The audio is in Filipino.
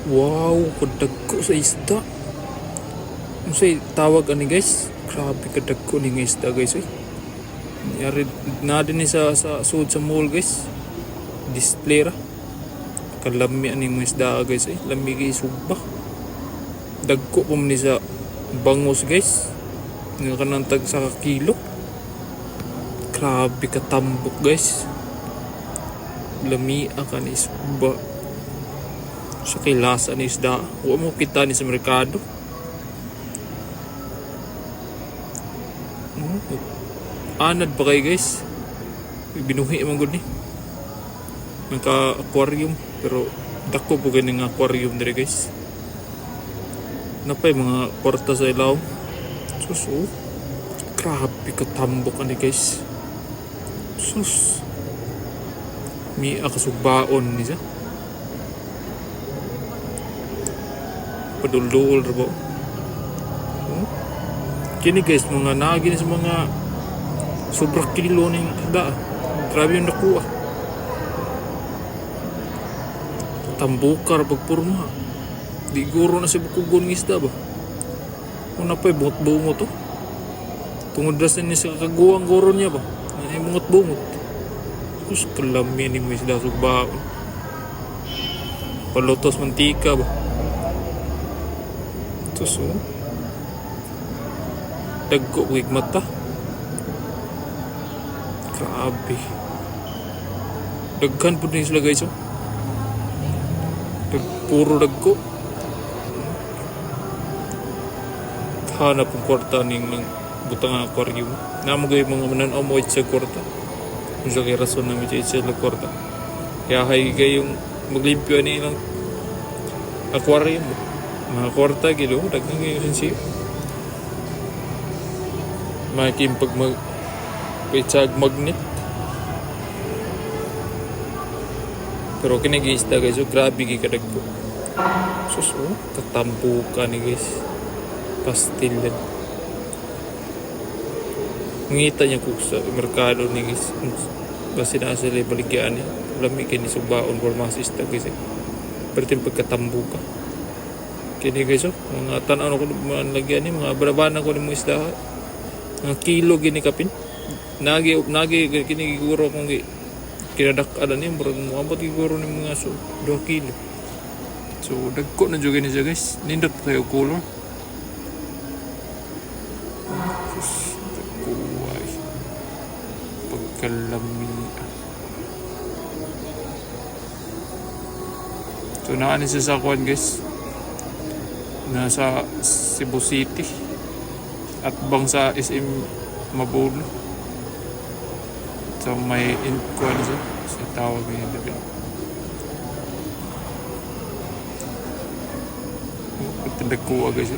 Wow, kadagko sa isda. Ano say tawag ani guys? Grabe kadagko ni nga isda guys. Yari na din ni sa sud sa mall guys. Display ra. Kalami ani mo isda guys. Lami guys subak. Dagko pa man ni sa bangos guys. Nga kanang tag sa kilo. Grabe katambok guys. Lami ka ni subak. Sa kilasa ni isda. Huwag mo kita ni sa merkado. Anad pa kayo guys. Binuhi man gud ni. Naka-aquarium. Pero dako po ganing aquarium diri guys. Napay mga porta sa ilaw. Sus. Grabe katambok ani guys. Sus. Mi akasugbaon ni siya. Padul-dul ra ba? Kini guys, mga nagin sa mga sobra kilo ning isda. Grabe yung nakuha. Tambukar pagpurma. Di guro na si bukugon ng isda ba? Una pa bungot-bungot to. Tungod rasan niya sa kaguwang guro niya ba? Ay bungot-bungot. Sus kalami ni mo isda sugbaon. Palutos mantika ba? So dagko wig mata. Grabe. Daghan po din sila guys. Puro dagko. Hanap ang kwarta ning butang aquarium. Namagay mga manan mo sa kwarta. Kung sa kay rason na may sa kwarta. Kaya hay gayong maglimpyo ni ng aquarium. Mga kwarta gilo, dagang ngayon siya. Makim pag pitsag magnet. Pero kinag-isda guys, so grabe kadagko. Sus, katampo ka ni guys. Pastil yan. Ngita niya kung sa merkado ni guys. Kasi nasa sila baligyan niya. Lami kayo ni subaon for masista guys. Pero yung pagkatambo ka. Kini guys, mga tanaw ko mga lagyan ni mga barabanan ko ni mo isda. Mga kilo gini kapin. Nagi kini giguro kung kinadak-adan ni murag mo abot giguro ni mga 2 kilo. So dagko na jud gini siya guys. Nindot tayo color. Kuway. Pagkalami. So naan siya sa kwan guys. Nasa Cebu City at bang sa SM Mabulo so may inquan sa tawag niya dito. Ito dagko agad siya.